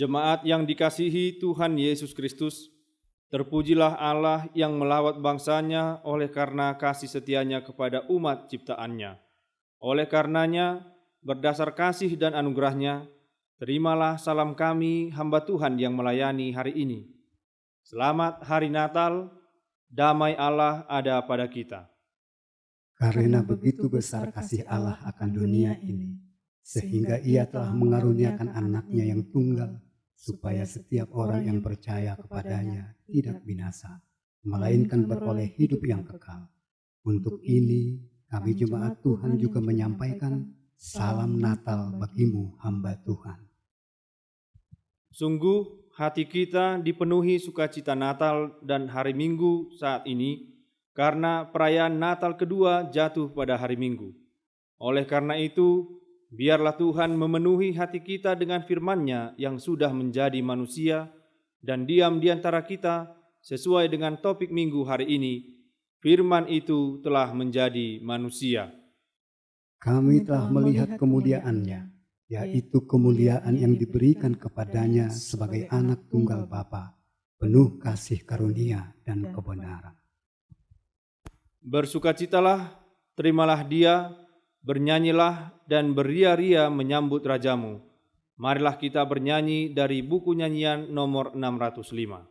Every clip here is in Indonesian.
Jemaat yang dikasihi Tuhan Yesus Kristus, terpujilah Allah yang melawat bangsanya oleh karena kasih setianya kepada umat ciptaannya. Oleh karenanya, berdasar kasih dan anugerahnya, terimalah salam kami hamba Tuhan yang melayani hari ini. Selamat Hari Natal, damai Allah ada pada kita. Karena begitu besar kasih Allah akan dunia ini, sehingga Ia telah mengaruniakan anaknya yang tunggal, supaya setiap orang yang percaya kepadanya tidak binasa, melainkan beroleh hidup yang kekal. Untuk ini, kami jemaat Tuhan juga menyampaikan salam Natal bagimu hamba Tuhan. Sungguh hati kita dipenuhi sukacita Natal dan hari Minggu saat ini, karena perayaan Natal kedua jatuh pada hari Minggu. Oleh karena itu, biarlah Tuhan memenuhi hati kita dengan firman-Nya yang sudah menjadi manusia dan diam di antara kita sesuai dengan topik minggu hari ini. Firman itu telah menjadi manusia. Kami telah melihat kemuliaan-Nya, yaitu kemuliaan yang diberikan kepadanya sebagai anak tunggal Bapa, penuh kasih karunia dan kebenaran. Bersukacitalah, terimalah Dia, bernyanyilah dan beria-ria menyambut Rajamu. Marilah kita bernyanyi dari buku nyanyian nomor 605.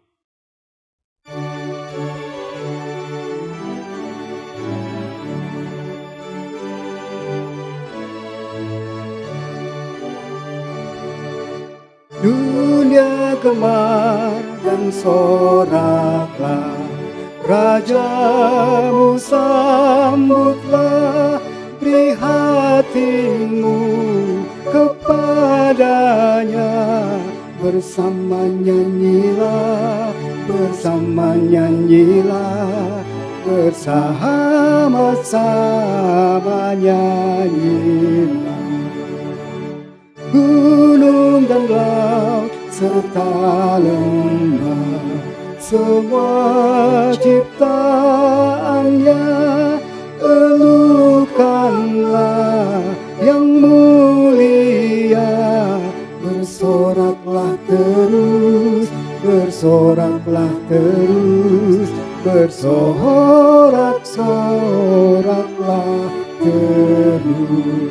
Dunia gemar dan soraklah, Rajamu sambutlah, beri hatimu kepadanya. Bersama nyanyilah, bersama-sama nyanyilah. Gunung dan laut serta lembah, semua ciptaannya, elukanlah yang mulia. Bersoraklah terus, bersorak-soraklah terus.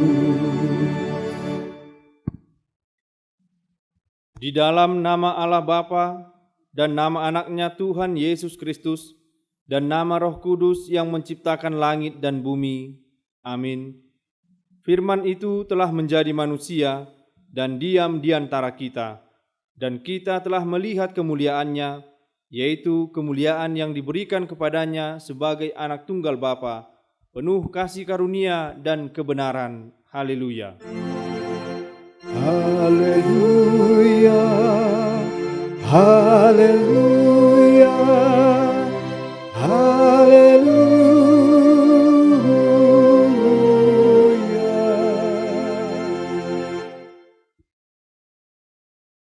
Di dalam nama Allah Bapa dan nama anaknya Tuhan Yesus Kristus dan nama Roh Kudus yang menciptakan langit dan bumi. Amin. Firman itu telah menjadi manusia dan diam di antara kita, dan kita telah melihat kemuliaannya, yaitu kemuliaan yang diberikan kepadanya sebagai anak tunggal Bapa, penuh kasih karunia dan kebenaran. Haleluya. Haleluya, haleluya, haleluya.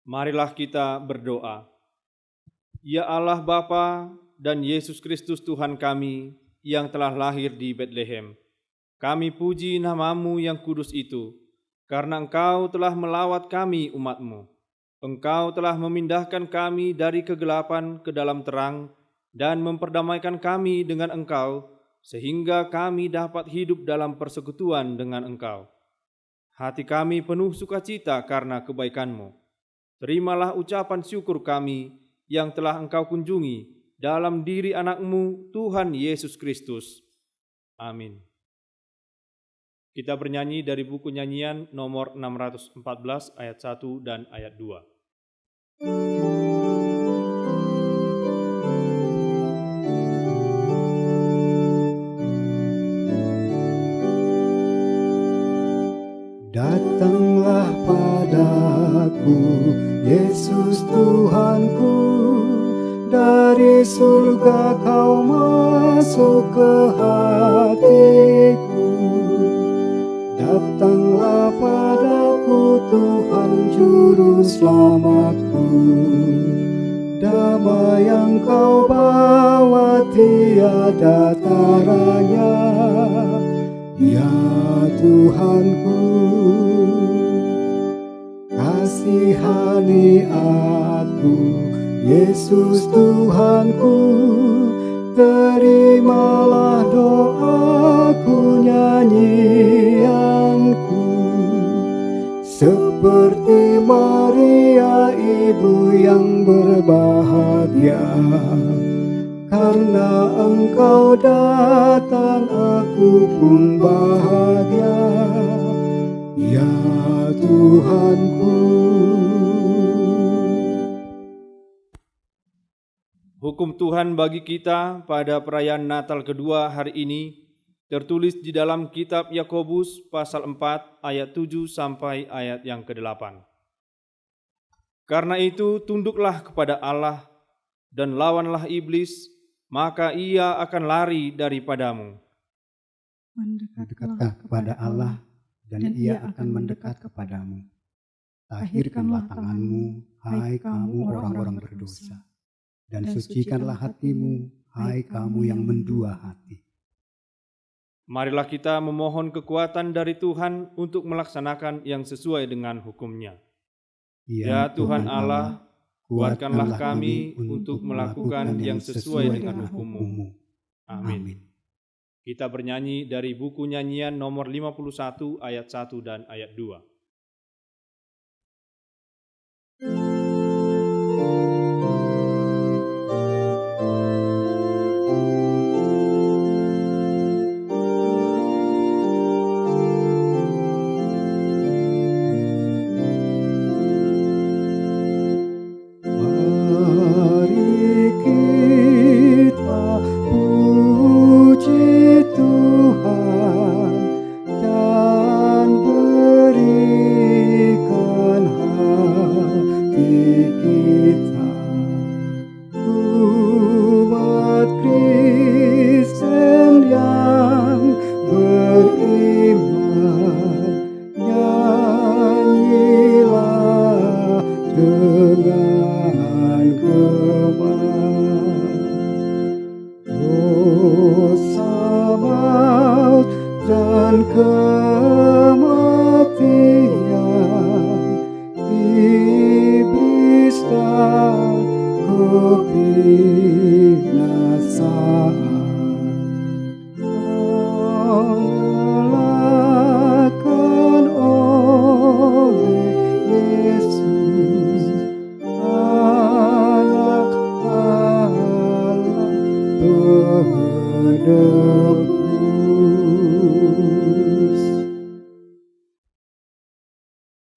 Marilah kita berdoa. Ya Allah Bapa dan Yesus Kristus Tuhan kami yang telah lahir di Betlehem, kami puji nama-Mu yang kudus itu, karena Engkau telah melawat kami umat-Mu. Engkau telah memindahkan kami dari kegelapan ke dalam terang dan memperdamaikan kami dengan Engkau, sehingga kami dapat hidup dalam persekutuan dengan Engkau. Hati kami penuh sukacita karena kebaikan-Mu. Terimalah ucapan syukur kami yang telah Engkau kunjungi dalam diri anak-Mu, Tuhan Yesus Kristus. Amin. Kita bernyanyi dari buku nyanyian nomor 614 ayat 1 dan ayat 2. Datanglah padaku, Yesus Tuhanku, dari surga Kau masuk ke hatiku. Datanglah padaku Tuhan Juru Selamatku, damai yang Kau bawa tiada taranya, ya Tuhanku. Kasih Kasihani aku, Yesus Tuhanku, terimalah doaku, nyanyianku. Seperti Maria ibu yang berbahagia, karena Engkau datang aku pun bahagia, ya Tuhanku. Hukum Tuhan bagi kita pada perayaan Natal kedua hari ini tertulis di dalam kitab Yakobus pasal 4 ayat 7 sampai ayat yang ke-8. Karena itu tunduklah kepada Allah dan lawanlah iblis, maka ia akan lari daripadamu. Mendekatlah kepada Allah dan ia akan mendekat kepadamu. Tahirkanlah tanganmu, hai kamu orang-orang berdosa, dan sucikanlah hatimu, hai kamu yang mendua hati. Marilah kita memohon kekuatan dari Tuhan untuk melaksanakan yang sesuai dengan hukum-Nya. Ya Tuhan Allah, kuatkanlah kami untuk melakukan yang sesuai dengan hukum-Mu. Amin. Kita bernyanyi dari buku nyanyian nomor 51 ayat 1 dan ayat 2.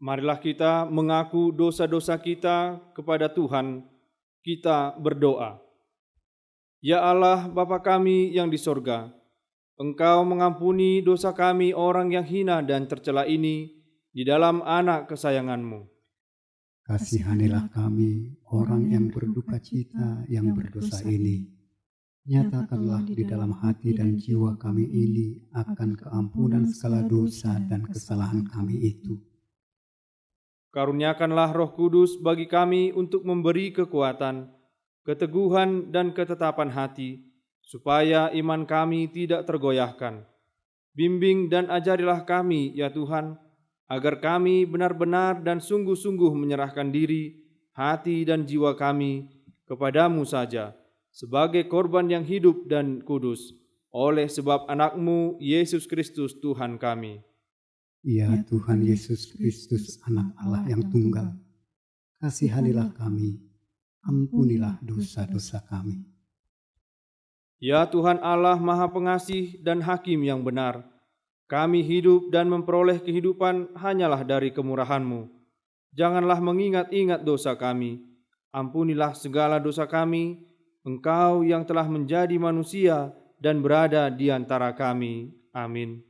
Marilah kita mengaku dosa-dosa kita kepada Tuhan, kita berdoa. Ya Allah, Bapa kami yang di sorga, Engkau mengampuni dosa kami orang yang hina dan tercela ini di dalam anak kesayangan-Mu. Kasihanilah kami, orang yang berduka cita yang berdosa ini. Nyatakanlah di dalam hati dan jiwa kami ini akan keampunan segala dosa dan kesalahan kami itu. Karuniakanlah Roh Kudus bagi kami untuk memberi kekuatan, keteguhan dan ketetapan hati, supaya iman kami tidak tergoyahkan. Bimbing dan ajarilah kami, ya Tuhan, agar kami benar-benar dan sungguh-sungguh menyerahkan diri, hati dan jiwa kami kepadamu saja, sebagai korban yang hidup dan kudus, oleh sebab anak-Mu, Yesus Kristus Tuhan kami. Ya Tuhan Yesus Kristus, anak Allah yang tunggal, kasihanilah kami, ampunilah dosa-dosa kami. Ya Tuhan Allah Maha Pengasih dan Hakim yang benar, kami hidup dan memperoleh kehidupan hanyalah dari kemurahan-Mu. Janganlah mengingat-ingat dosa kami, ampunilah segala dosa kami, Engkau yang telah menjadi manusia dan berada di antara kami. Amin.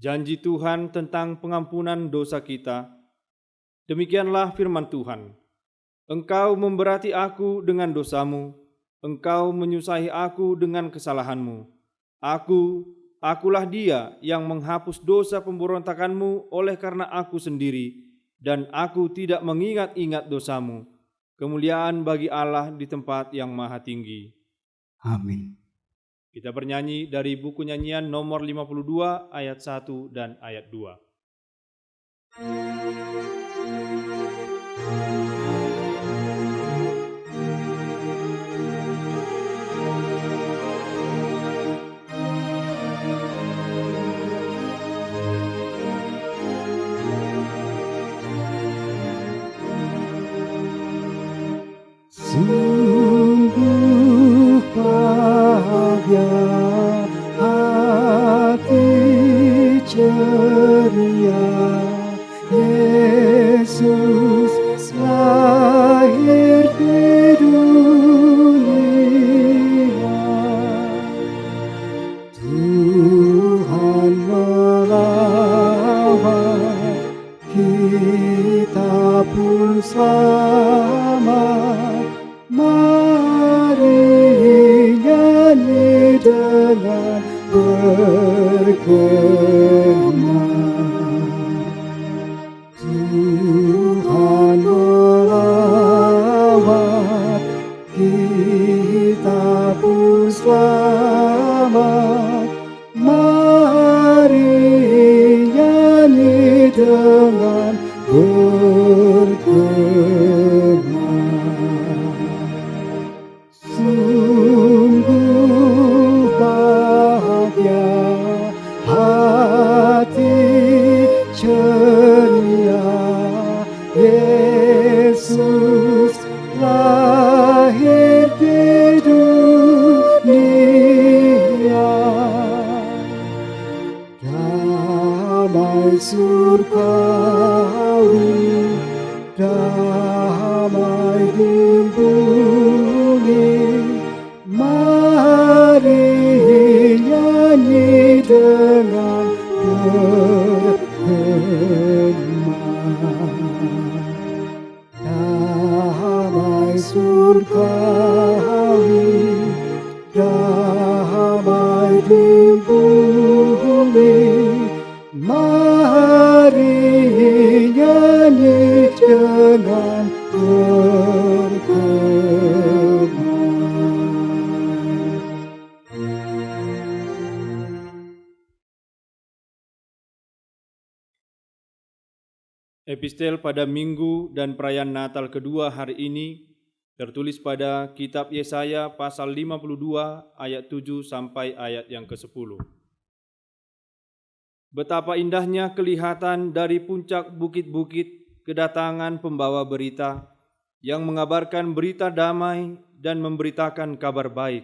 janji Tuhan tentang pengampunan dosa kita. Demikianlah firman Tuhan. Engkau memberati aku dengan dosamu, engkau menyusahi aku dengan kesalahanmu. Akulah dia yang menghapus dosa pemberontakanmu oleh karena aku sendiri, dan aku tidak mengingat-ingat dosamu. Kemuliaan bagi Allah di tempat yang maha tinggi. Amin. Kita bernyanyi dari buku nyanyian nomor 52 ayat 1 dan ayat 2. Sungguh bahagia hati ceria, Yesus lahir di dunia. Tuhan melawat, kita pun selamat. Mari nyanyi dengan bergema. Tuhan melawat, kita pun selamat. Mari nyanyi dengan bergema. Sungguh bahagia hati ceria, Yesus lahir di dunia. Damai surgawi, damai di bumi. Mari nyanyi dengan bergema. Damai surgawi, damai di bumi. Mari nyanyi dengan bergema. Epistel pada Minggu dan perayaan Natal kedua hari ini tertulis pada kitab Yesaya pasal 52 ayat 7 sampai ayat yang ke-10. Betapa indahnya kelihatan dari puncak bukit-bukit kedatangan pembawa berita yang mengabarkan berita damai dan memberitakan kabar baik,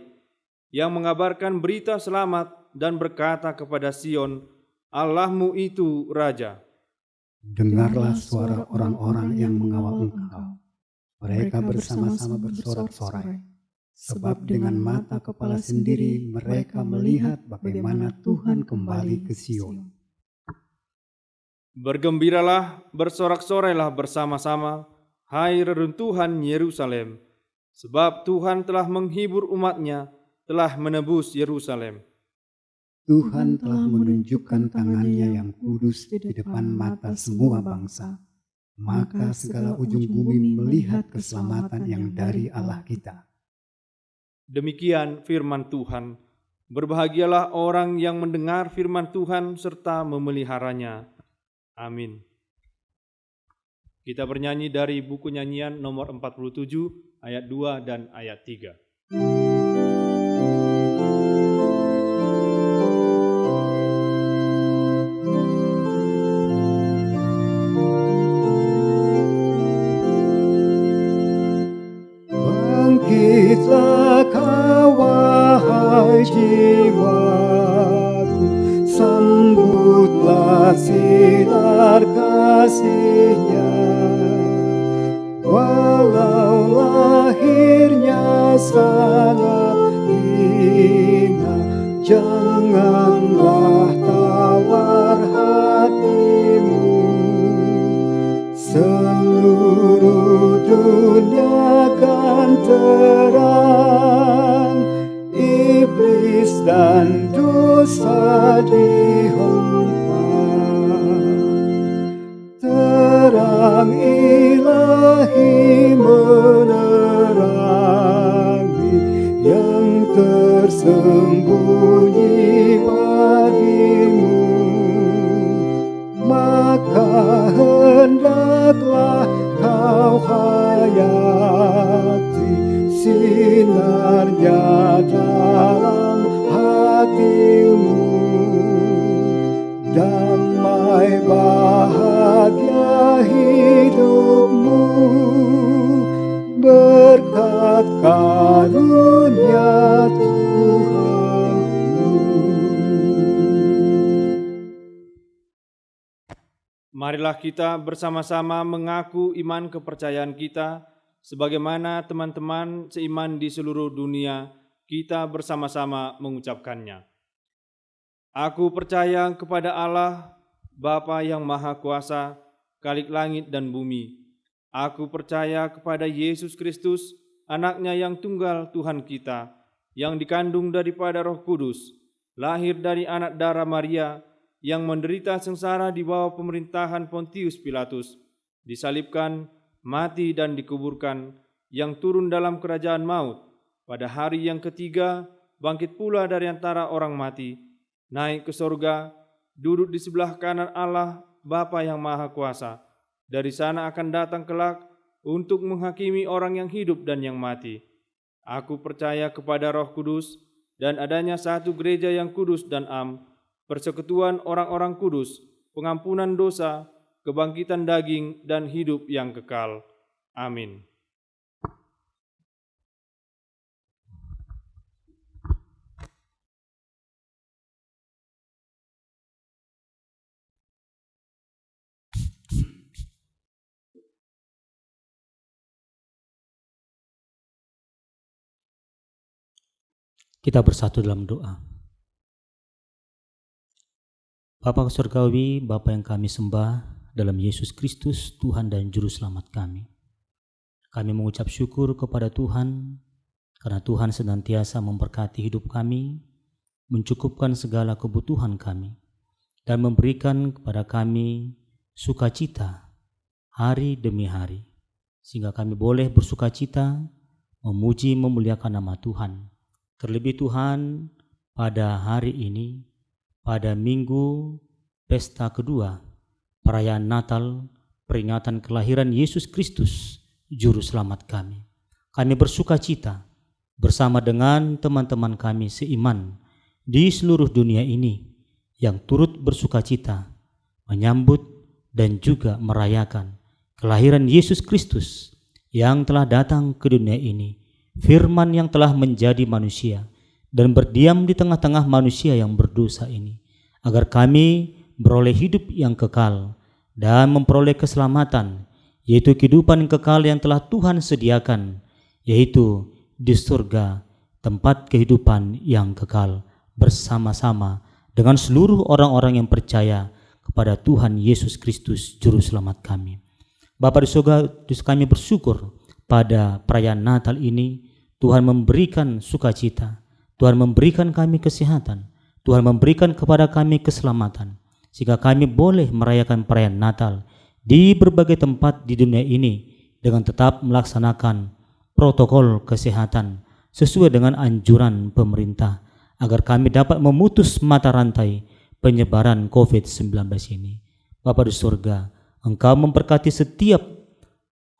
yang mengabarkan berita selamat dan berkata kepada Sion, Allahmu itu Raja. Dengarlah suara orang-orang yang mengawal Engkau. Mereka bersama-sama bersorak-sorai. Sebab dengan mata kepala sendiri mereka melihat bagaimana Tuhan kembali ke Sion. Bergembiralah, bersorak-sorailah bersama-sama, hai reruntuhan Yerusalem. Sebab Tuhan telah menghibur umat-Nya, telah menebus Yerusalem. Tuhan telah menunjukkan tangannya yang kudus di depan mata semua bangsa. Maka segala ujung bumi melihat keselamatan yang dari Allah kita. Demikian firman Tuhan. Berbahagialah orang yang mendengar firman Tuhan serta memeliharanya. Amin. Kita bernyanyi dari buku nyanyian nomor 47 ayat 2 dan ayat 3. Bangkitlah kau wahai jiwaku, sambutlah sinar kasih-Nya. Walau lahirnya sangat hina, janganlah tawar sinarnya dalam hatimu, damai bahagia hidupmu, berkat karunia Tuhanmu. Marilah kita bersama-sama mengaku iman kepercayaan kita, sebagaimana teman-teman seiman di seluruh dunia, kita bersama-sama mengucapkannya. Aku percaya kepada Allah, Bapa yang Maha Kuasa, Khalik langit dan bumi. Aku percaya kepada Yesus Kristus, Anaknya yang tunggal Tuhan kita, yang dikandung daripada Roh Kudus, lahir dari anak darah Maria, yang menderita sengsara di bawah pemerintahan Pontius Pilatus, disalibkan, mati dan dikuburkan, yang turun dalam kerajaan maut, pada hari yang ketiga bangkit pula dari antara orang mati, naik ke sorga, duduk di sebelah kanan Allah Bapa yang Maha Kuasa. Dari sana akan datang kelak untuk menghakimi orang yang hidup dan yang mati. Aku percaya kepada Roh Kudus dan adanya satu gereja yang kudus dan am, persekutuan orang-orang kudus, pengampunan dosa, kebangkitan daging, dan hidup yang kekal. Amin. Kita bersatu dalam doa. Bapa surgawi, Bapa yang kami sembah dalam Yesus Kristus, Tuhan dan Juru Selamat kami. Kami mengucap syukur kepada Tuhan, karena Tuhan senantiasa memberkati hidup kami, mencukupkan segala kebutuhan kami, dan memberikan kepada kami sukacita hari demi hari, sehingga kami boleh bersukacita, memuji, memuliakan nama Tuhan. Terlebih Tuhan, pada hari ini, pada minggu pesta kedua, perayaan Natal, peringatan kelahiran Yesus Kristus, Juru Selamat kami. Kami bersukacita bersama dengan teman-teman kami seiman di seluruh dunia ini yang turut bersukacita, menyambut dan juga merayakan kelahiran Yesus Kristus yang telah datang ke dunia ini. Firman yang telah menjadi manusia dan berdiam di tengah-tengah manusia yang berdosa ini, agar kami beroleh hidup yang kekal dan memperoleh keselamatan, yaitu kehidupan yang kekal yang telah Tuhan sediakan, yaitu di surga, tempat kehidupan yang kekal, bersama-sama dengan seluruh orang-orang yang percaya kepada Tuhan Yesus Kristus, Juru Selamat kami. Bapa di surga, kami bersyukur pada perayaan Natal ini, Tuhan memberikan sukacita, Tuhan memberikan kami kesehatan, Tuhan memberikan kepada kami keselamatan, sehingga kami boleh merayakan perayaan Natal di berbagai tempat di dunia ini dengan tetap melaksanakan protokol kesehatan sesuai dengan anjuran pemerintah, agar kami dapat memutus mata rantai penyebaran COVID-19 ini. Bapa di surga, Engkau memberkati setiap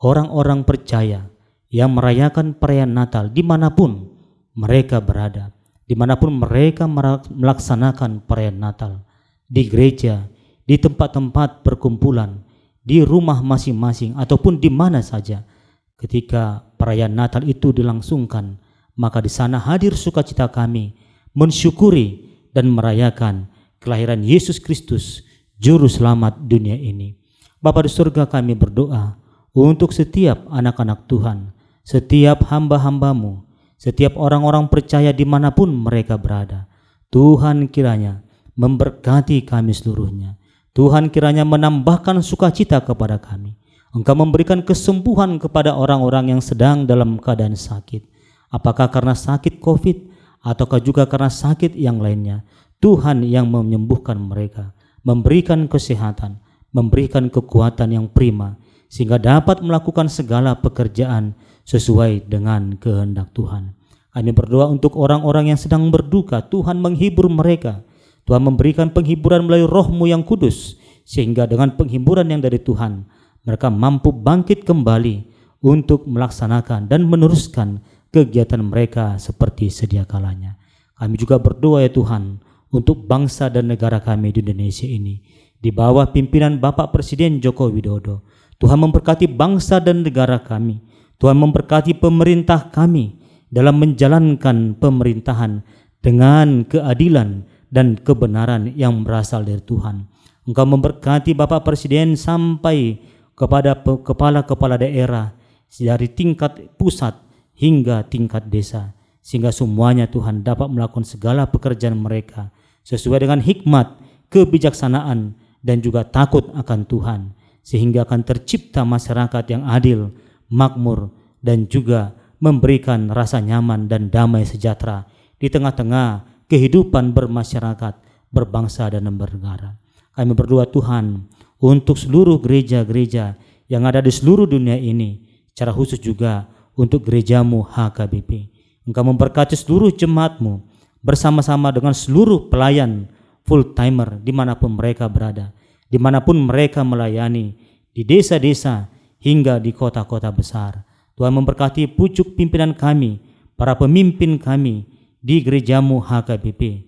orang-orang percaya yang merayakan perayaan Natal dimanapun mereka berada, dimanapun mereka melaksanakan perayaan Natal, di gereja, di tempat-tempat perkumpulan, di rumah masing-masing, ataupun di mana saja. Ketika perayaan Natal itu dilangsungkan, maka di sana hadir sukacita kami, mensyukuri dan merayakan kelahiran Yesus Kristus, Juru Selamat dunia ini. Bapa di surga, kami berdoa untuk setiap anak-anak Tuhan, setiap hamba-hambamu, setiap orang-orang percaya dimanapun mereka berada. Tuhan kiranya memberkati kami seluruhnya. Tuhan kiranya menambahkan sukacita kepada kami. Engkau memberikan kesembuhan kepada orang-orang yang sedang dalam keadaan sakit. Apakah karena sakit COVID ataukah juga karena sakit yang lainnya. Tuhan yang menyembuhkan mereka, memberikan kesehatan, memberikan kekuatan yang prima, sehingga dapat melakukan segala pekerjaan sesuai dengan kehendak Tuhan. Kami berdoa untuk orang-orang yang sedang berduka, Tuhan menghibur mereka. Tuhan memberikan penghiburan melalui Roh-Mu yang kudus, sehingga dengan penghiburan yang dari Tuhan, mereka mampu bangkit kembali untuk melaksanakan dan meneruskan kegiatan mereka seperti sedia kalanya. Kami juga berdoa ya Tuhan untuk bangsa dan negara kami di Indonesia ini, di bawah pimpinan Bapak Presiden Joko Widodo. Tuhan memberkati bangsa dan negara kami. Tuhan memberkati pemerintah kami dalam menjalankan pemerintahan dengan keadilan dan kebenaran yang berasal dari Tuhan. Engkau memberkati Bapak Presiden sampai kepada kepala-kepala daerah dari tingkat pusat hingga tingkat desa, sehingga semuanya Tuhan dapat melakukan segala pekerjaan mereka sesuai dengan hikmat, kebijaksanaan, dan juga takut akan Tuhan, sehingga akan tercipta masyarakat yang adil, makmur, dan juga memberikan rasa nyaman dan damai sejahtera di tengah-tengah kehidupan bermasyarakat, berbangsa, dan bernegara. Kami berdoa Tuhan untuk seluruh gereja-gereja yang ada di seluruh dunia ini, secara khusus juga untuk gerejamu HKBP. Engkau memberkati seluruh jemaatmu bersama-sama dengan seluruh pelayan full-timer dimanapun mereka berada, dimanapun mereka melayani, di desa-desa hingga di kota-kota besar. Tuhan memberkati pucuk pimpinan kami, para pemimpin kami di gerejamu HKBP,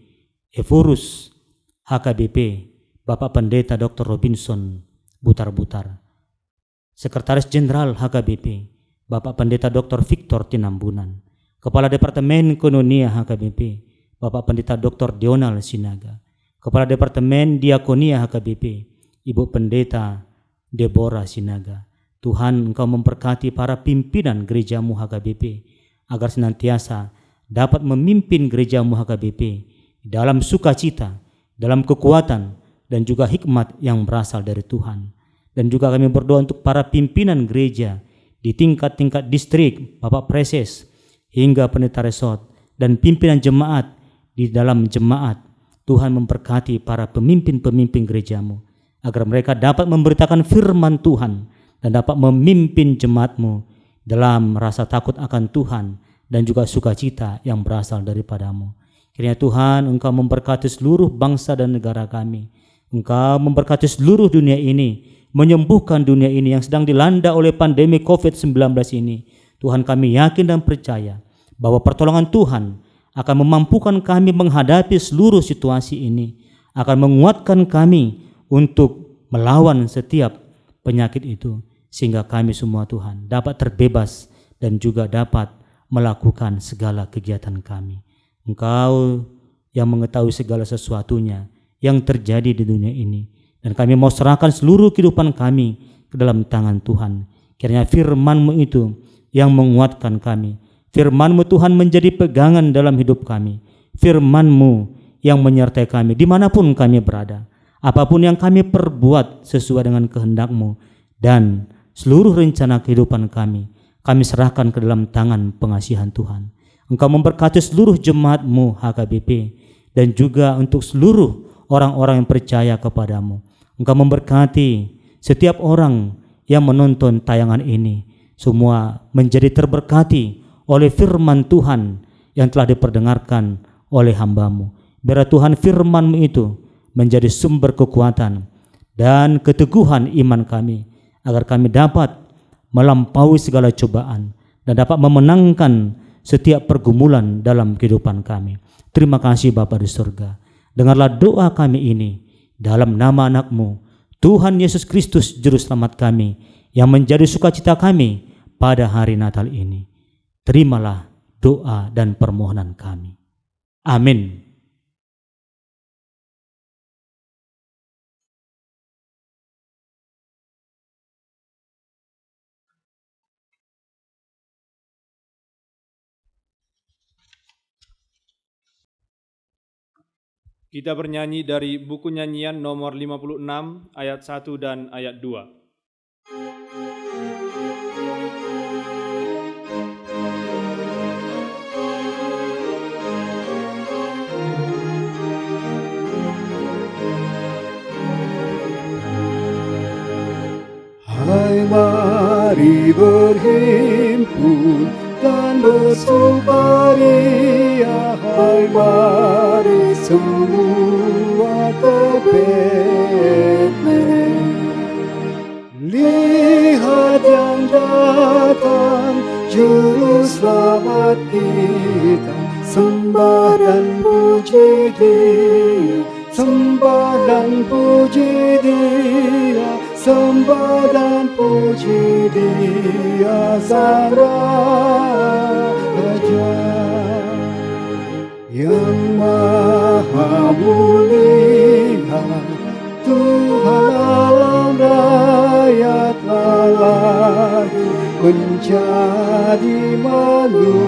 Efurus HKBP, Bapak Pendeta Dr. Robinson Butar-Butar, Sekretaris Jenderal HKBP, Bapak Pendeta Dr. Victor Tinambunan, Kepala Departemen Koinonia HKBP, Bapak Pendeta Dr. Dional Sinaga, Kepala Departemen Diakonia HKBP, Ibu Pendeta Deborah Sinaga. Tuhan, Engkau memberkati para pimpinan gerejamu HKBP agar senantiasa dapat memimpin gerejamu HKBP dalam sukacita, dalam kekuatan, dan juga hikmat yang berasal dari Tuhan. Dan juga kami berdoa untuk para pimpinan gereja di tingkat-tingkat distrik, Bapak Preses hingga Pendeta Resort, dan pimpinan jemaat di dalam jemaat. Tuhan memberkati para pemimpin-pemimpin gerejamu agar mereka dapat memberitakan firman Tuhan dan dapat memimpin jemaatmu dalam rasa takut akan Tuhan dan juga sukacita yang berasal daripadamu. Kiranya Tuhan, Engkau memberkati seluruh bangsa dan negara kami. Engkau memberkati seluruh dunia ini, menyembuhkan dunia ini yang sedang dilanda oleh pandemi COVID-19 ini. Tuhan, kami yakin dan percaya bahwa pertolongan Tuhan akan memampukan kami menghadapi seluruh situasi ini, akan menguatkan kami untuk melawan setiap penyakit itu, sehingga kami semua Tuhan dapat terbebas dan juga dapat melakukan segala kegiatan kami. Engkau yang mengetahui segala sesuatunya yang terjadi di dunia ini, dan kami mau serahkan seluruh kehidupan kami ke dalam tangan Tuhan. Kiranya firman-Mu itu yang menguatkan kami, firman-Mu Tuhan menjadi pegangan dalam hidup kami, firman-Mu yang menyertai kami dimanapun kami berada, apapun yang kami perbuat sesuai dengan kehendak-Mu, dan seluruh rencana kehidupan kami serahkan ke dalam tangan pengasihan Tuhan. Engkau memberkati seluruh jemaat-Mu HKBP dan juga untuk seluruh orang-orang yang percaya kepadamu. Engkau memberkati setiap orang yang menonton tayangan ini, semua menjadi terberkati oleh firman Tuhan yang telah diperdengarkan oleh hamba-Mu. Biar Tuhan firman-Mu itu menjadi sumber kekuatan dan keteguhan iman kami, agar kami dapat melampaui segala cobaan dan dapat memenangkan setiap pergumulan dalam kehidupan kami. Terima kasih Bapa di surga. Dengarlah doa kami ini dalam nama anak-Mu, Tuhan Yesus Kristus Juru Selamat kami, yang menjadi sukacita kami pada hari Natal ini. Terimalah doa dan permohonan kami. Amin. Kita bernyanyi dari buku nyanyian nomor 56 ayat 1 dan ayat 2. Hai, mari berhimpun dan bersukaria, hai mari semua ke Betlehem. Lihat yang datang, Juru selamat kita, sembah dan puji Dia, sembah dan puji Dia, sembah dan puji Dia, Sang Raja yang Maha Mulia, Tuhan alam raya telah lahir menjadi manusia.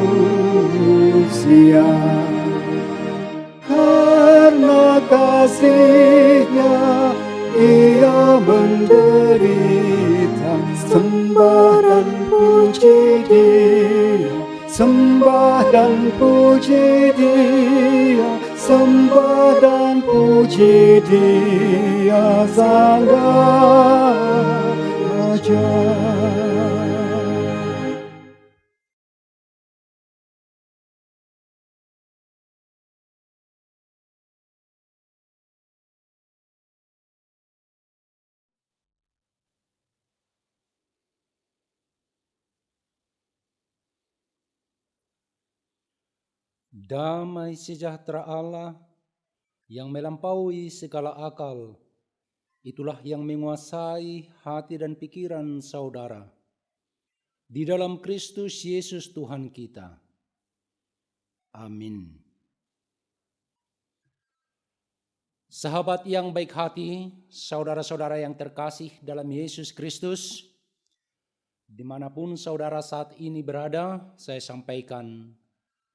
Karena kasih-Nya Ia menderita, sembah dan puji Dia, sembah dan puji Dia, sembah dan puji Dia, Sang Raja. Damai sejahtera Allah yang melampaui segala akal, itulah yang menguasai hati dan pikiran saudara di dalam Kristus Yesus Tuhan kita. Amin. Sahabat yang baik hati, saudara-saudara yang terkasih dalam Yesus Kristus, dimanapun saudara saat ini berada, saya sampaikan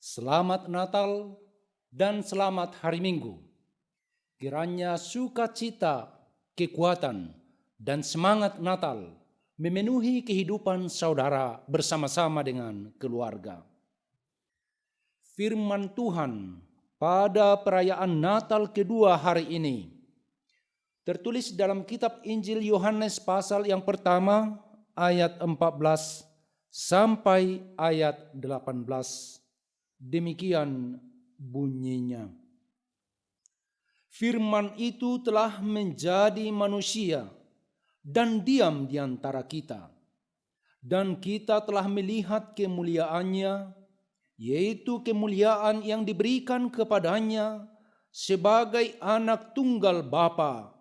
Selamat Natal dan selamat Hari Minggu. Kiranya sukacita, kekuatan, dan semangat Natal memenuhi kehidupan saudara bersama-sama dengan keluarga. Firman Tuhan pada perayaan Natal kedua hari ini tertulis dalam kitab Injil Yohanes pasal yang pertama ayat 14 sampai ayat 18. Demikian bunyinya. Firman itu telah menjadi manusia dan diam di antara kita. Dan kita telah melihat kemuliaannya, yaitu kemuliaan yang diberikan kepadanya sebagai anak tunggal Bapa,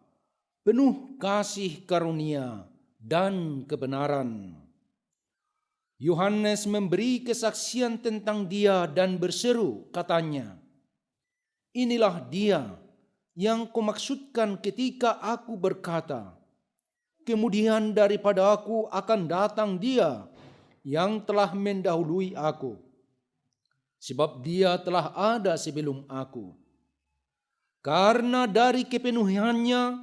penuh kasih karunia dan kebenaran. Yohanes memberi kesaksian tentang Dia dan berseru, katanya, "Inilah Dia yang kumaksudkan ketika aku berkata, kemudian daripada aku akan datang Dia yang telah mendahului aku, sebab Dia telah ada sebelum aku. Karena dari kepenuhannya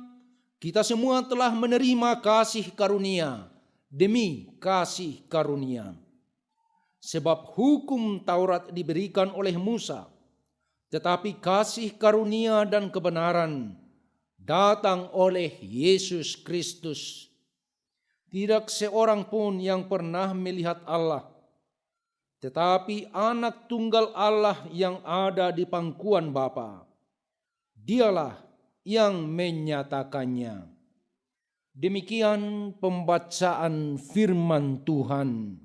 kita semua telah menerima kasih karunia demi kasih karunia. Sebab hukum Taurat diberikan oleh Musa, tetapi kasih karunia dan kebenaran datang oleh Yesus Kristus. Tidak seorang pun yang pernah melihat Allah, tetapi anak tunggal Allah yang ada di pangkuan Bapa, Dialah yang menyatakannya." Demikian pembacaan firman Tuhan.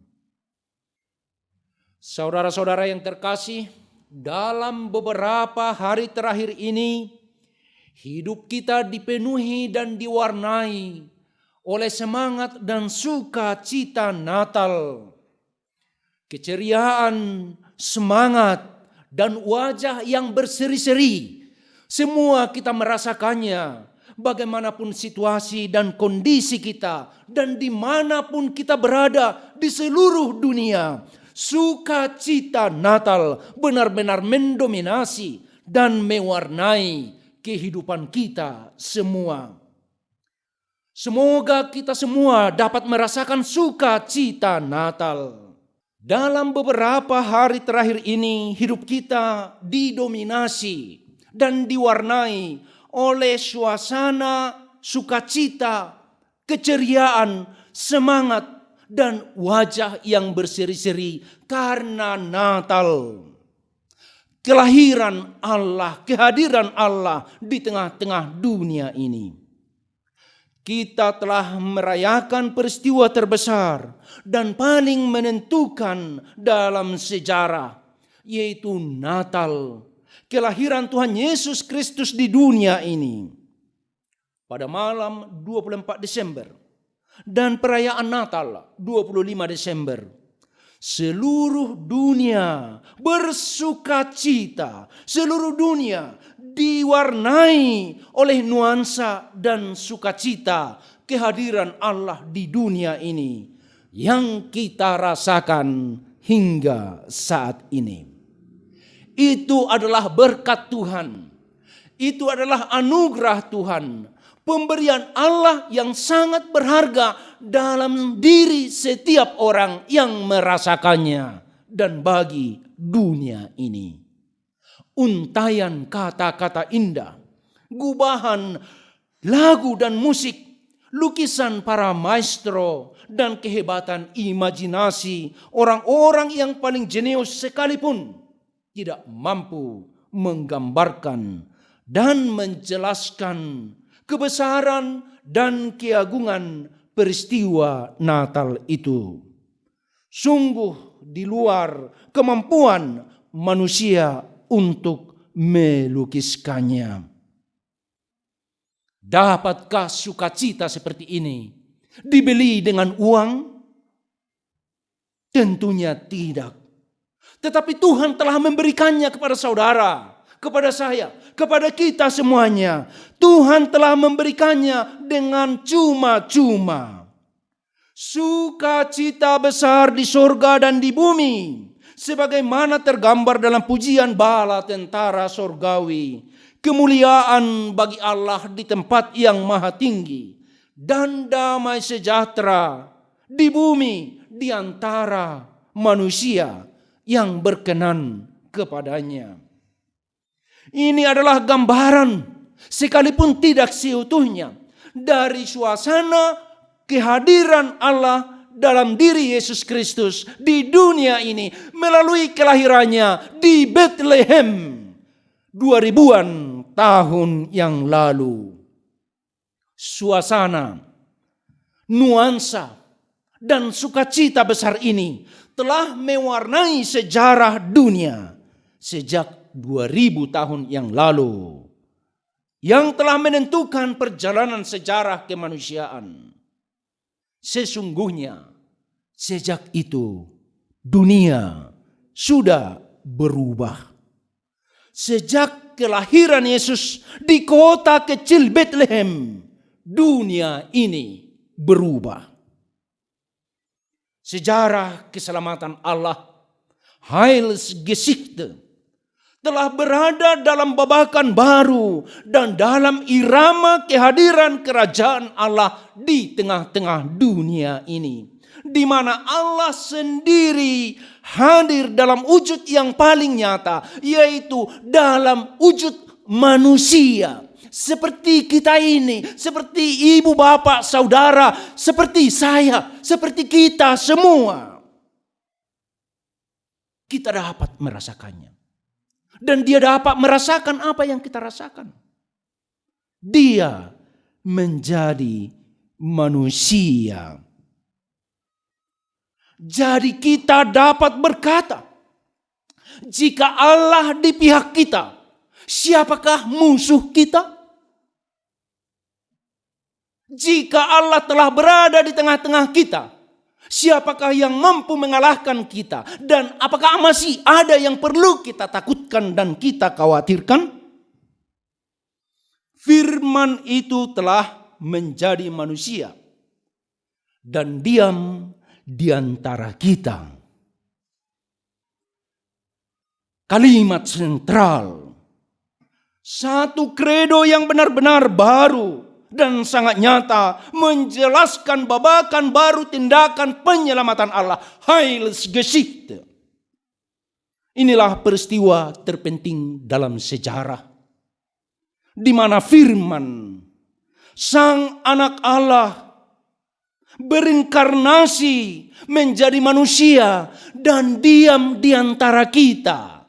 Saudara-saudara yang terkasih, dalam beberapa hari terakhir ini, hidup kita dipenuhi dan diwarnai oleh semangat dan sukacita Natal. Keceriaan, semangat, dan wajah yang berseri-seri, semua kita merasakannya. Bagaimanapun situasi dan kondisi kita, dan dimanapun kita berada di seluruh dunia, sukacita Natal benar-benar mendominasi dan mewarnai kehidupan kita semua. Semoga kita semua dapat merasakan sukacita Natal. Dalam beberapa hari terakhir ini, hidup kita didominasi dan diwarnai oleh suasana sukacita, keceriaan, semangat, dan wajah yang berseri-seri karena Natal. Kelahiran Allah, kehadiran Allah di tengah-tengah dunia ini. kita telah merayakan peristiwa terbesar dan paling menentukan dalam sejarah, yaitu Natal, kelahiran Tuhan Yesus Kristus di dunia ini. Pada malam 24 Desember dan perayaan Natal 25 Desember, seluruh dunia bersukacita, seluruh dunia diwarnai oleh nuansa dan sukacita kehadiran Allah di dunia ini yang kita rasakan hingga saat ini. Itu adalah berkat Tuhan, itu adalah anugerah Tuhan, pemberian Allah yang sangat berharga dalam diri setiap orang yang merasakannya dan bagi dunia ini. Untayan kata-kata indah, gubahan lagu dan musik, lukisan para maestro, dan kehebatan imajinasi orang-orang yang paling jenius sekalipun tidak mampu menggambarkan dan menjelaskan kebesaran dan keagungan peristiwa Natal itu. Sungguh di luar kemampuan manusia untuk melukiskannya. Dapatkah sukacita seperti ini dibeli dengan uang? Tentunya tidak. Tetapi Tuhan telah memberikannya kepada saudara, kepada saya, kepada kita semuanya. Tuhan telah memberikannya dengan cuma-cuma. Sukacita besar di sorga dan di bumi, sebagaimana tergambar dalam pujian bala tentara sorgawi. Kemuliaan bagi Allah di tempat yang maha tinggi, dan damai sejahtera di bumi di antara manusia yang berkenan kepadanya. Ini adalah gambaran, sekalipun tidak seutuhnya, dari suasana kehadiran Allah dalam diri Yesus Kristus di dunia ini melalui kelahirannya di Bethlehem 2000-an tahun yang lalu. Suasana, nuansa, dan sukacita besar ini telah mewarnai sejarah dunia sejak 2000 tahun yang lalu, yang telah menentukan perjalanan sejarah kemanusiaan. Sesungguhnya sejak itu dunia sudah berubah. Sejak kelahiran Yesus di kota kecil Bethlehem, dunia ini berubah. Sejarah keselamatan Allah, Heilsgeschichte, telah berada dalam babakan baru dan dalam irama kehadiran kerajaan Allah di tengah-tengah dunia ini, di mana Allah sendiri hadir dalam wujud yang paling nyata, yaitu dalam wujud manusia. Seperti kita ini, seperti ibu, bapak, saudara, seperti saya, seperti kita semua. Kita dapat merasakannya. Dan dia dapat merasakan apa yang kita rasakan. Dia menjadi manusia. Jadi kita dapat berkata, jika Allah di pihak kita, siapakah musuh kita? Jika Allah telah berada di tengah-tengah kita, siapakah yang mampu mengalahkan kita? Dan apakah masih ada yang perlu kita takutkan dan kita khawatirkan? Firman itu telah menjadi manusia dan diam di antara kita. Kalimat sentral, satu kredo yang benar-benar baru dan sangat nyata, menjelaskan babakan baru tindakan penyelamatan Allah, Heilsgeschichte. Inilah peristiwa terpenting dalam sejarah, di mana firman Sang Anak Allah berinkarnasi menjadi manusia dan diam di antara kita,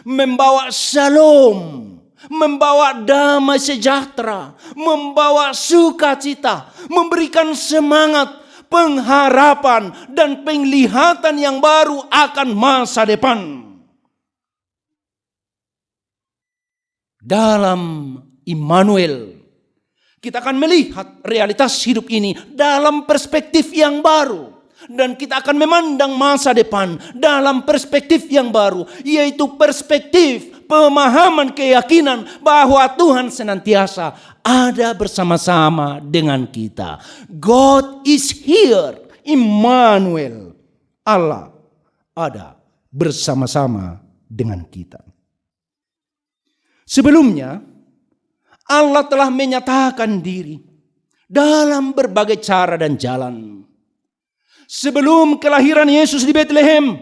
membawa shalom, membawa damai sejahtera, membawa sukacita, memberikan semangat, pengharapan, dan penglihatan yang baru akan masa depan. Dalam Immanuel, kita akan melihat realitas hidup ini dalam perspektif yang baru. Dan kita akan memandang masa depan dalam perspektif yang baru, yaitu perspektif pemahaman keyakinan bahwa Tuhan senantiasa ada bersama-sama dengan kita. God is here, Immanuel. Allah ada bersama-sama dengan kita. Sebelumnya, Allah telah menyatakan diri dalam berbagai cara dan jalan. Sebelum kelahiran Yesus di Bethlehem,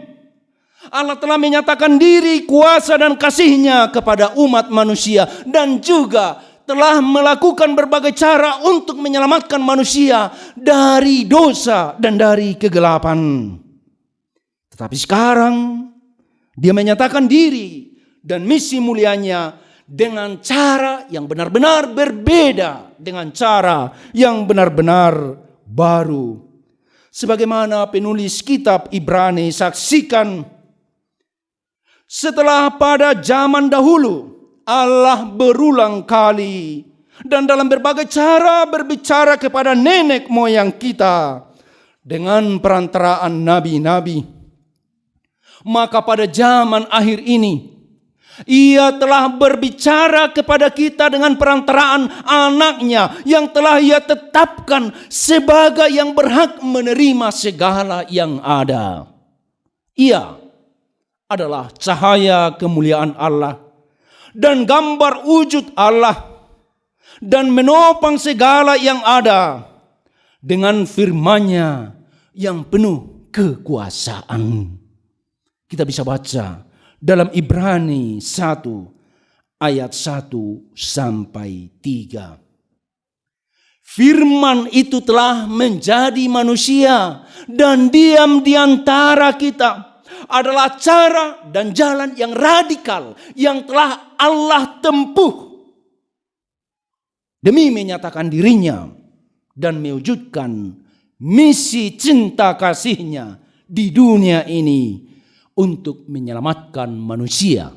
Allah telah menyatakan diri, kuasa dan kasih-Nya kepada umat manusia, dan juga telah melakukan berbagai cara untuk menyelamatkan manusia dari dosa dan dari kegelapan. Tetapi sekarang Dia menyatakan diri dan misi mulianya dengan cara yang benar-benar berbeda, dengan cara yang benar-benar baru. Sebagaimana penulis kitab Ibrani saksikan, setelah pada zaman dahulu Allah berulang kali dan dalam berbagai cara berbicara kepada nenek moyang kita dengan perantaraan nabi-nabi, maka pada zaman akhir ini Ia telah berbicara kepada kita dengan perantaraan anaknya yang telah Ia tetapkan sebagai yang berhak menerima segala yang ada. Ia adalah cahaya kemuliaan Allah dan gambar wujud Allah, dan menopang segala yang ada dengan firman-Nya yang penuh kekuasaan. Kita bisa baca dalam Ibrani 1 ayat 1 sampai 3. Firman itu telah menjadi manusia dan diam di antara kita. Adalah cara dan jalan yang radikal yang telah Allah tempuh demi menyatakan diri-Nya dan mewujudkan misi cinta kasih-Nya di dunia ini untuk menyelamatkan manusia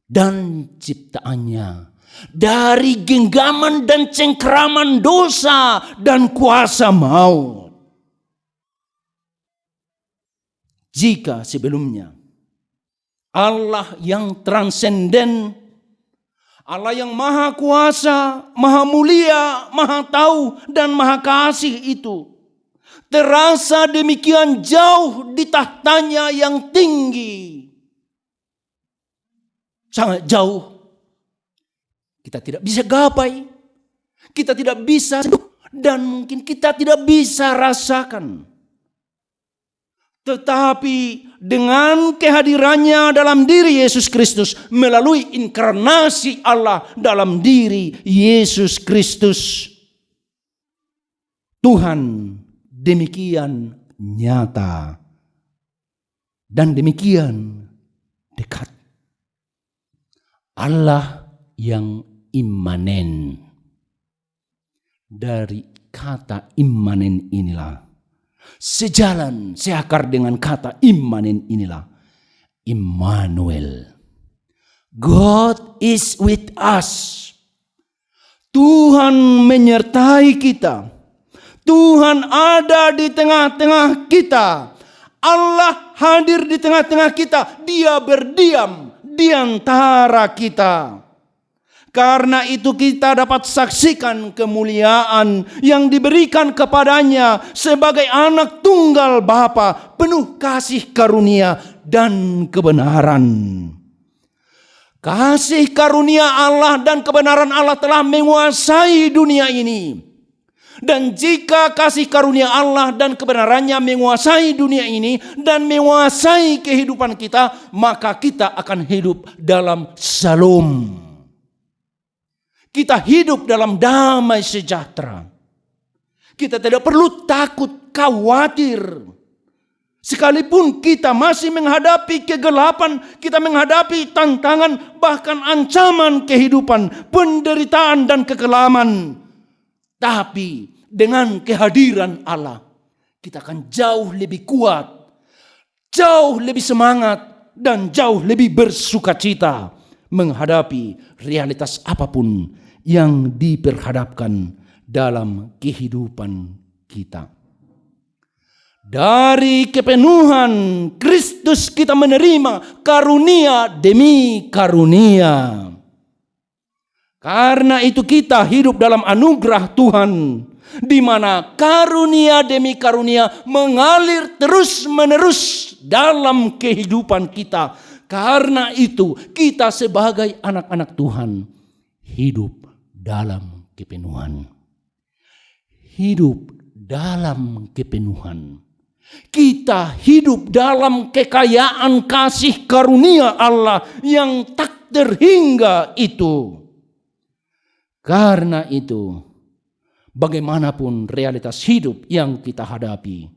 dan ciptaannya dari genggaman dan cengkraman dosa dan kuasa maut. Jika sebelumnya Allah yang transenden, Allah yang maha kuasa, maha mulia, maha tahu, dan maha kasih itu terasa demikian jauh di tahtanya yang tinggi, sangat jauh, kita tidak bisa gapai, kita tidak bisa, dan mungkin kita tidak bisa rasakan. Tetapi dengan kehadirannya dalam diri Yesus Kristus, melalui inkarnasi Allah dalam diri Yesus Kristus, Tuhan demikian nyata dan demikian dekat. Allah yang immanen. Dari kata immanen inilah, sejalan, seakar dengan kata immanen inilah, Immanuel. God is with us. Tuhan menyertai kita. Tuhan ada di tengah-tengah kita. Allah hadir di tengah-tengah kita. Dia berdiam di antara kita. Karena itu kita dapat saksikan kemuliaan yang diberikan kepadanya sebagai anak tunggal Bapa, penuh kasih karunia dan kebenaran. Kasih karunia Allah dan kebenaran Allah telah menguasai dunia ini. Dan jika kasih karunia Allah dan kebenarannya menguasai dunia ini dan menguasai kehidupan kita, maka kita akan hidup dalam shalom. Kita hidup dalam damai sejahtera. Kita tidak perlu takut, khawatir. Sekalipun kita masih menghadapi kegelapan, kita menghadapi tantangan, bahkan ancaman kehidupan, penderitaan dan kekelaman. Tapi dengan kehadiran Allah, kita akan jauh lebih kuat, jauh lebih semangat, dan jauh lebih bersukacita menghadapi realitas apapun yang diperhadapkan dalam kehidupan kita. Dari kepenuhan Kristus kita menerima karunia demi karunia. Karena itu kita hidup dalam anugerah Tuhan, di mana karunia demi karunia mengalir terus-menerus dalam kehidupan kita. Karena itu kita sebagai anak-anak Tuhan hidup dalam kepenuhan. Hidup dalam kepenuhan. Kita hidup dalam kekayaan kasih karunia Allah yang tak terhingga itu. Karena itu, bagaimanapun realitas hidup yang kita hadapi,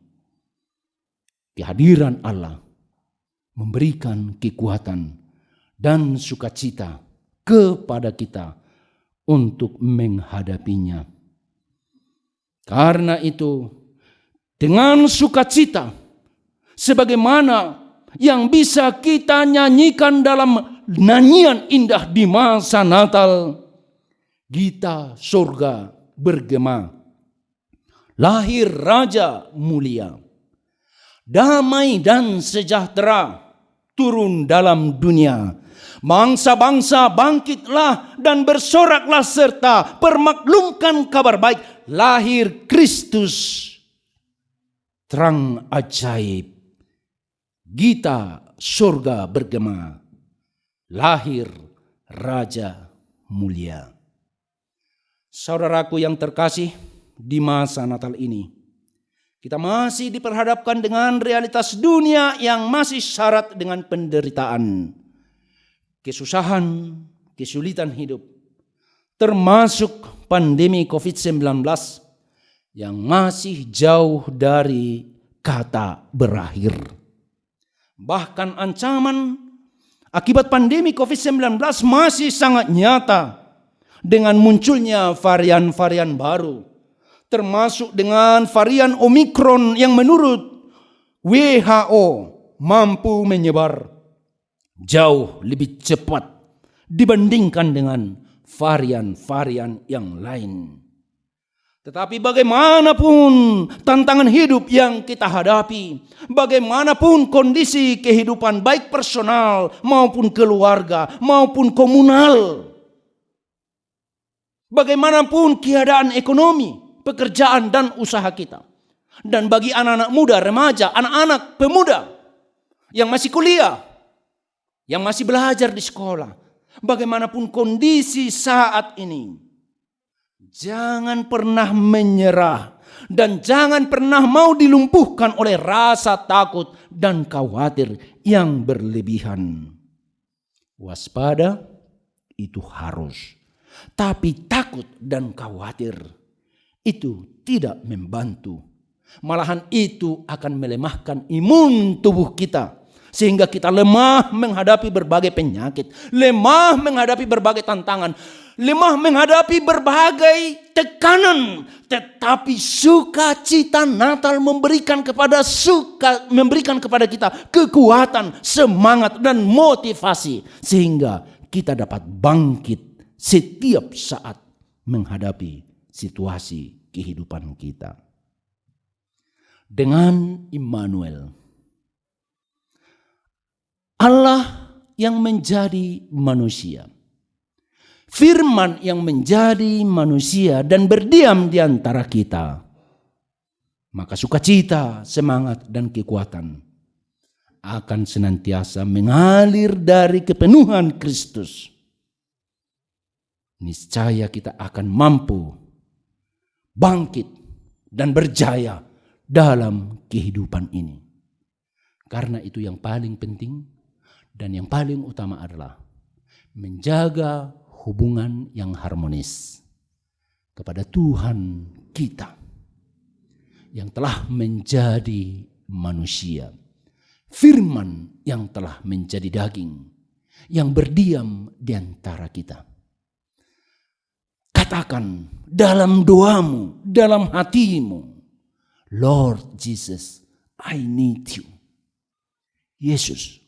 kehadiran Allah memberikan kekuatan dan sukacita kepada kita untuk menghadapinya. Karena itu, dengan sukacita, sebagaimana yang bisa kita nyanyikan dalam nyanyian indah di masa Natal, Gita Sorga bergema, lahir Raja mulia, damai dan sejahtera turun dalam dunia. Bangsa-bangsa bangkitlah dan bersoraklah serta permaklumkan kabar baik, lahir Kristus. Terang ajaib, Gita Sorga bergema, lahir Raja mulia. Saudaraku yang terkasih, di masa Natal ini, kita masih diperhadapkan dengan realitas dunia yang masih syarat dengan penderitaan, kesusahan, kesulitan hidup, termasuk pandemi COVID-19 yang masih jauh dari kata berakhir. Bahkan ancaman akibat pandemi COVID-19 masih sangat nyata dengan munculnya varian-varian baru, termasuk dengan varian Omikron yang menurut WHO mampu menyebar jauh lebih cepat dibandingkan dengan varian-varian yang lain. Tetapi bagaimanapun tantangan hidup yang kita hadapi, bagaimanapun kondisi kehidupan baik personal maupun keluarga maupun komunal, bagaimanapun keadaan ekonomi, pekerjaan dan usaha kita, dan bagi anak-anak muda, remaja, anak-anak pemuda yang masih kuliah, yang masih belajar di sekolah, bagaimanapun kondisi saat ini, jangan pernah menyerah dan jangan pernah mau dilumpuhkan oleh rasa takut dan khawatir yang berlebihan. Waspada itu harus, tapi takut dan khawatir itu tidak membantu. Malahan itu akan melemahkan imun tubuh kita, sehingga kita lemah menghadapi berbagai penyakit, lemah menghadapi berbagai tantangan, lemah menghadapi berbagai tekanan. Tetapi sukacita Natal memberikan kepada kita kekuatan, semangat dan motivasi, sehingga kita dapat bangkit setiap saat menghadapi situasi kehidupan kita. Dengan Immanuel, Allah yang menjadi manusia, Firman yang menjadi manusia dan berdiam di antara kita, maka sukacita, semangat dan kekuatan akan senantiasa mengalir dari kepenuhan Kristus. Niscaya kita akan mampu bangkit dan berjaya dalam kehidupan ini. Karena itu yang paling penting dan yang paling utama adalah menjaga hubungan yang harmonis kepada Tuhan kita yang telah menjadi manusia. Firman yang telah menjadi daging, yang berdiam di antara kita. Katakan dalam doamu, dalam hatimu, Lord Jesus, I need you. Yesus,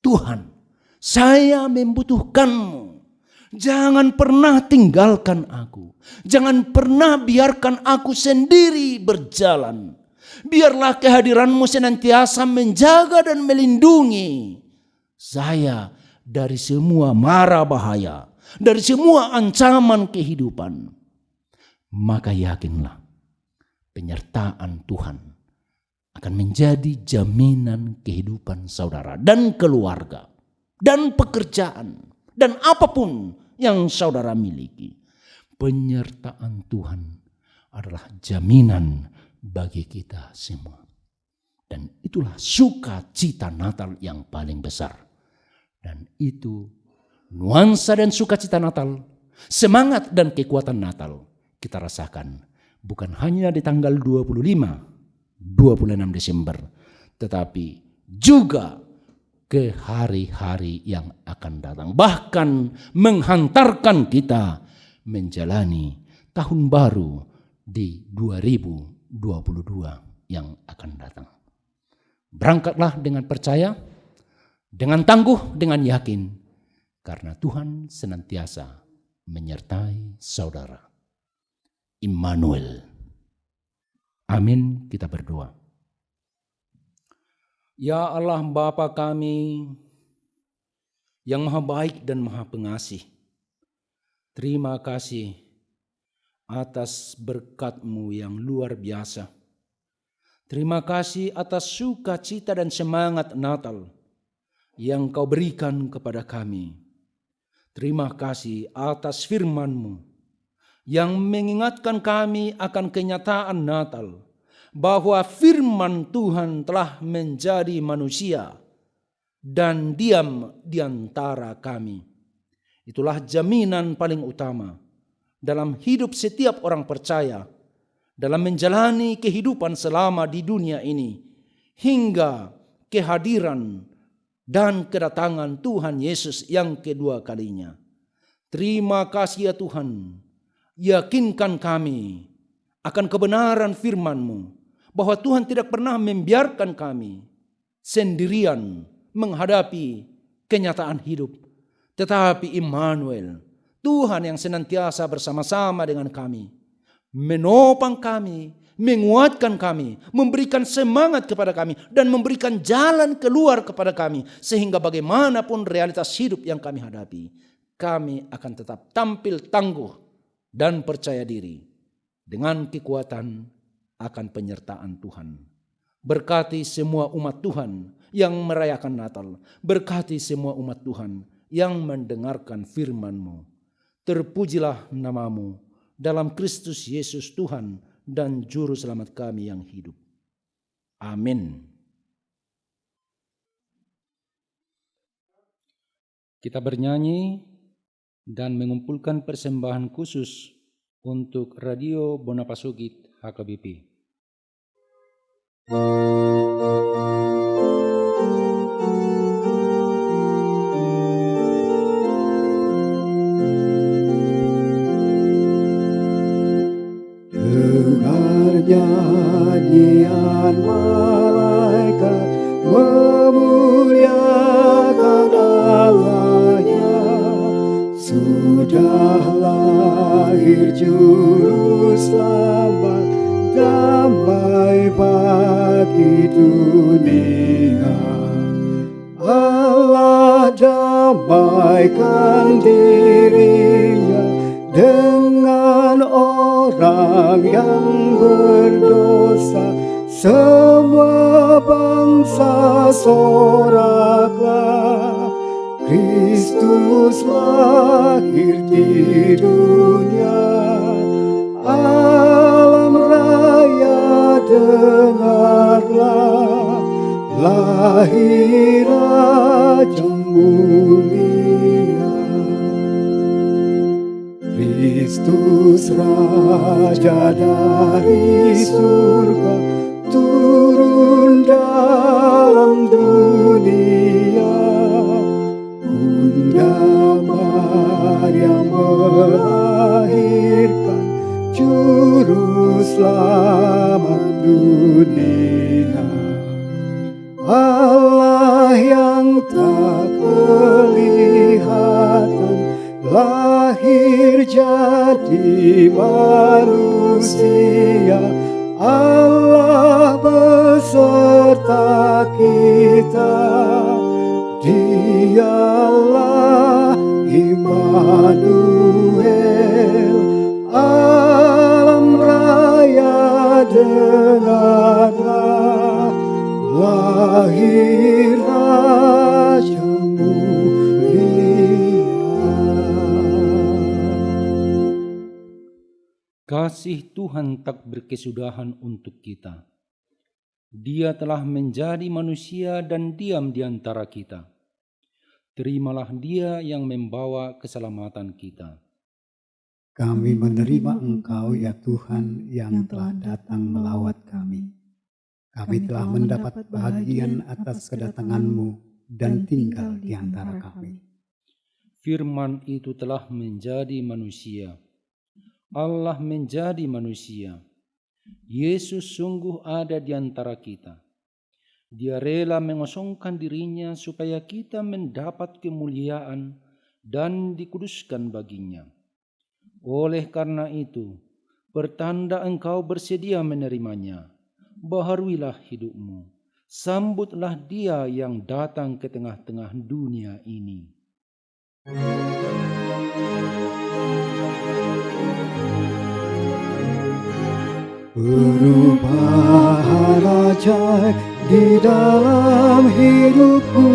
Tuhan, saya membutuhkanmu. Jangan pernah tinggalkan aku. Jangan pernah biarkan aku sendiri berjalan. Biarlah kehadiranmu senantiasa menjaga dan melindungi saya dari semua mara bahaya, dari semua ancaman kehidupan. Maka yakinlah, penyertaan Tuhan akan menjadi jaminan kehidupan saudara dan keluarga dan pekerjaan dan apapun yang saudara miliki. Penyertaan Tuhan adalah jaminan bagi kita semua. Dan itulah sukacita Natal yang paling besar. Dan itu nuansa dan sukacita Natal, semangat dan kekuatan Natal kita rasakan bukan hanya di tanggal 25, 26 Desember, tetapi juga ke hari-hari yang akan datang. Bahkan menghantarkan kita menjalani tahun baru di 2022 yang akan datang. Berangkatlah dengan percaya, dengan tangguh, dengan yakin, karena Tuhan senantiasa menyertai saudara. Immanuel. Amin, kita berdoa. Ya Allah Bapa kami yang maha baik dan maha pengasih, terima kasih atas berkat-Mu yang luar biasa. Terima kasih atas sukacita dan semangat Natal yang Kau berikan kepada kami. Terima kasih atas firman-Mu yang mengingatkan kami akan kenyataan Natal, bahwa firman Tuhan telah menjadi manusia dan diam di antara kami. Itulah jaminan paling utama dalam hidup setiap orang percaya, dalam menjalani kehidupan selama di dunia ini, hingga kehadiran dan kedatangan Tuhan Yesus yang kedua kalinya. Terima kasih ya Tuhan, yakinkan kami akan kebenaran firman-Mu, bahwa Tuhan tidak pernah membiarkan kami sendirian menghadapi kenyataan hidup, tetapi Immanuel, Tuhan yang senantiasa bersama-sama dengan kami, menopang kami, menguatkan kami, memberikan semangat kepada kami, dan memberikan jalan keluar kepada kami, sehingga bagaimanapun realitas hidup yang kami hadapi, kami akan tetap tampil tangguh dan percaya diri dengan kekuatan akan penyertaan Tuhan. Berkati semua umat Tuhan yang merayakan Natal, berkati semua umat Tuhan yang mendengarkan firman-Mu. Terpujilah nama-Mu dalam Kristus Yesus Tuhan dan Juru Selamat kami yang hidup. Amin. Kita bernyanyi dan mengumpulkan persembahan khusus untuk Radio Bonapasugit HKBP. Nyanyian malaikat memuliakan Allah-Nya, sudah lahir juru selamat, damai bagi dunia. Allah damaikan dirinya dengan orang yang berdosa. Semua bangsa soraklah, Kristus lahir di dunia. Alam raya dengarlah, lahir Raja mulia. Kristus Raja dari surga turun lahir jadi manusia, Allah beserta kita. Dialah Immanuel, alam raya dengarlah, lahir Raja mulia. Kasih Tuhan tak berkesudahan untuk kita. Dia telah menjadi manusia dan diam di antara kita. Terimalah Dia yang membawa keselamatan kita. Kami menerima Engkau ya Tuhan yang telah datang melawat kami. Kami telah mendapat bahagian atas kedatangan-Mu dan tinggal di antara kami. Firman itu telah menjadi manusia. Allah menjadi manusia. Yesus sungguh ada di antara kita. Dia rela mengosongkan dirinya supaya kita mendapat kemuliaan dan dikuduskan baginya. Oleh karena itu, pertanda engkau bersedia menerimanya, baharuilah hidupmu. Sambutlah Dia yang datang ke tengah-tengah dunia ini. Perubahan ajaib di dalam hidupku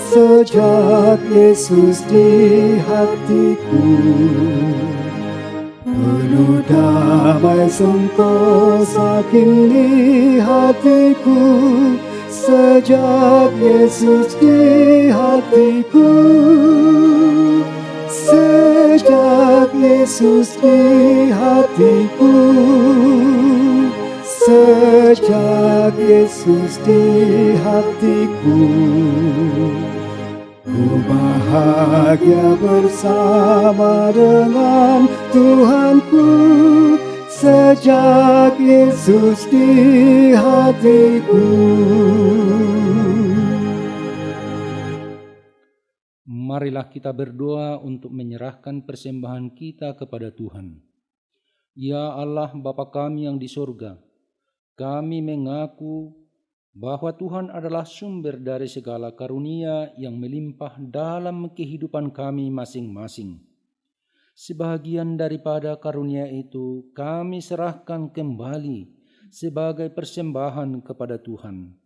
sejak Yesus di hatiku. Penuh damai sentosa kini hatiku sejak Yesus di hatiku. Sejak Yesus di hatiku, sejak Yesus di hatiku, ku bahagia bersama dengan Tuhanku. Sejak Yesus di hatiku. Marilah kita berdoa untuk menyerahkan persembahan kita kepada Tuhan. Ya Allah Bapa kami yang di surga, kami mengaku bahwa Tuhan adalah sumber dari segala karunia yang melimpah dalam kehidupan kami masing-masing. Sebahagian daripada karunia itu kami serahkan kembali sebagai persembahan kepada Tuhan.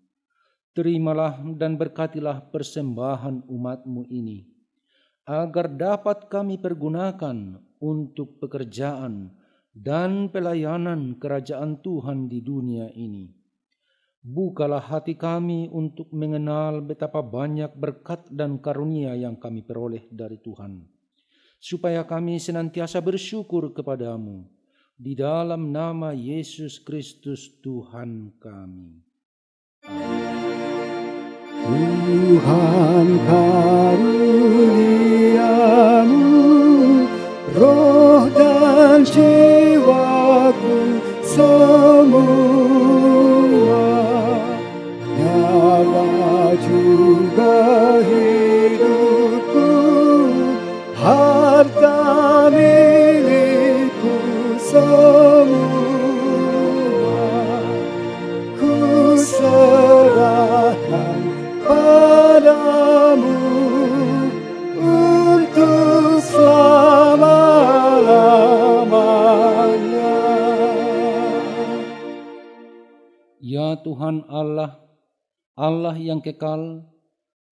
Terimalah dan berkatilah persembahan umat-Mu ini, agar dapat kami pergunakan untuk pekerjaan dan pelayanan kerajaan Tuhan di dunia ini. Bukalah hati kami untuk mengenal betapa banyak berkat dan karunia yang kami peroleh dari Tuhan, supaya kami senantiasa bersyukur kepadamu di dalam nama Yesus Kristus Tuhan kami. Tuhan karuniamu, roh dan jiwaku semua, nyala juga hidupku, harta milikku semua, ku serahkan padamu untuk selama-lamanya. Ya Tuhan Allah, Allah yang kekal,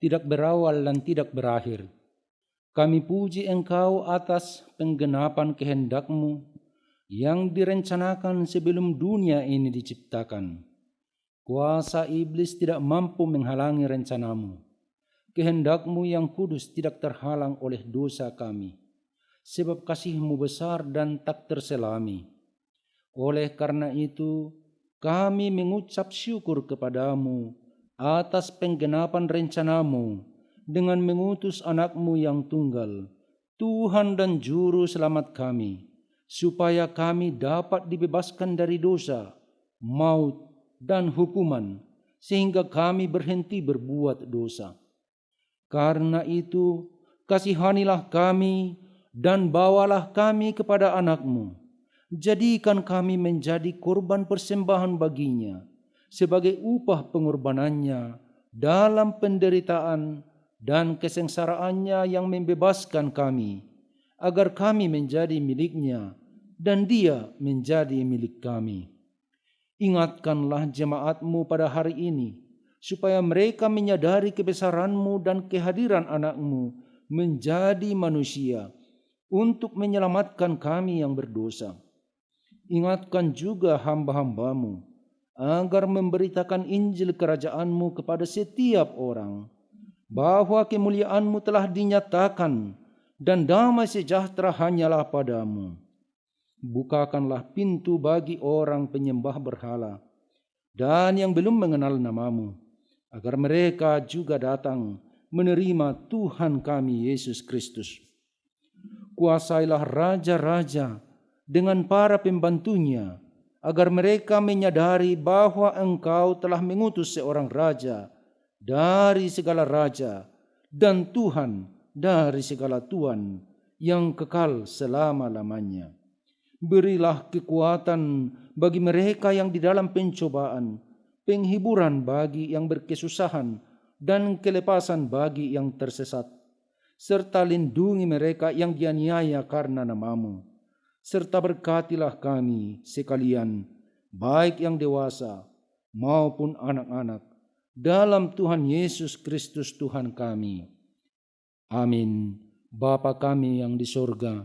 tidak berawal dan tidak berakhir, kami puji Engkau atas penggenapan kehendak-Mu yang direncanakan sebelum dunia ini diciptakan. Kuasa iblis tidak mampu menghalangi rencana-Mu. Kehendak-Mu yang kudus tidak terhalang oleh dosa kami, sebab kasih-Mu besar dan tak terselami. Oleh karena itu, kami mengucap syukur kepadamu atas penggenapan rencana-Mu dengan mengutus anak-Mu yang tunggal, Tuhan dan Juru Selamat kami, supaya kami dapat dibebaskan dari dosa, maut, dan hukuman, sehingga kami berhenti berbuat dosa. Karena itu, kasihanilah kami dan bawalah kami kepada anak-Mu. Jadikan kami menjadi korban persembahan baginya, sebagai upah pengorbanannya dalam penderitaan dan kesengsaraannya yang membebaskan kami, agar kami menjadi miliknya dan Dia menjadi milik kami. Ingatkanlah jemaat-Mu pada hari ini, supaya mereka menyadari kebesaran-Mu dan kehadiran anak-Mu menjadi manusia untuk menyelamatkan kami yang berdosa. Ingatkan juga hamba-hamba-Mu agar memberitakan Injil kerajaan-Mu kepada setiap orang, bahwa kemuliaan-Mu telah dinyatakan dan damai sejahtera hanyalah pada-Mu. Bukakanlah pintu bagi orang penyembah berhala dan yang belum mengenal nama-Mu, agar mereka juga datang menerima Tuhan kami Yesus Kristus. Kuasailah raja-raja dengan para pembantunya, agar mereka menyadari bahwa Engkau telah mengutus seorang raja dari segala raja dan Tuhan dari segala tuan yang kekal selama-lamanya. Berilah kekuatan bagi mereka yang di dalam pencobaan, penghiburan bagi yang berkesusahan, dan kelepasan bagi yang tersesat, serta lindungi mereka yang dianiaya karena nama-Mu. Serta berkatilah kami sekalian, baik yang dewasa maupun anak-anak, dalam Tuhan Yesus Kristus Tuhan kami. Amin. Bapa kami yang di sorga,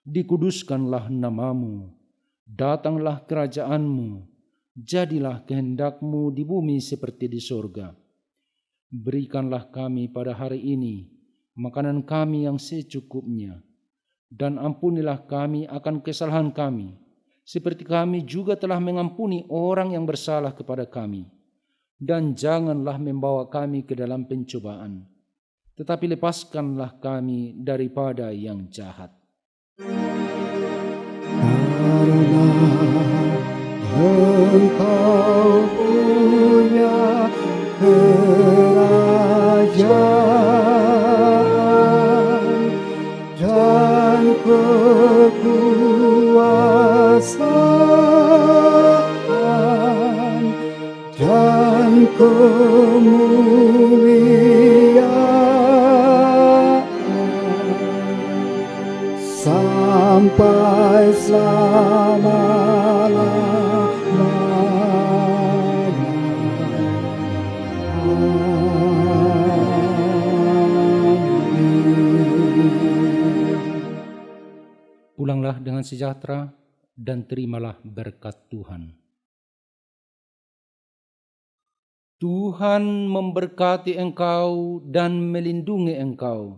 dikuduskanlah nama-Mu, datanglah kerajaan-Mu, jadilah kehendak-Mu di bumi seperti di sorga. Berikanlah kami pada hari ini makanan kami yang secukupnya, dan ampunilah kami akan kesalahan kami, seperti kami juga telah mengampuni orang yang bersalah kepada kami. Dan janganlah membawa kami ke dalam pencobaan, tetapi lepaskanlah kami daripada yang jahat. Karena Engkau punya kerajaan dan kekuasaan dan kemuliaan sampai selama-lamanya. Pulanglah dengan sejahtera dan terimalah berkat Tuhan. Tuhan memberkati engkau dan melindungi engkau.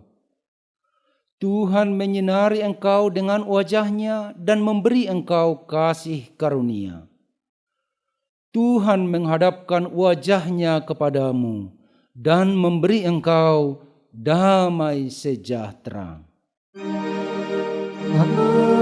Tuhan menyinari engkau dengan wajah-Nya dan memberi engkau kasih karunia. Tuhan menghadapkan wajah-Nya kepadamu dan memberi engkau damai sejahtera. Amin.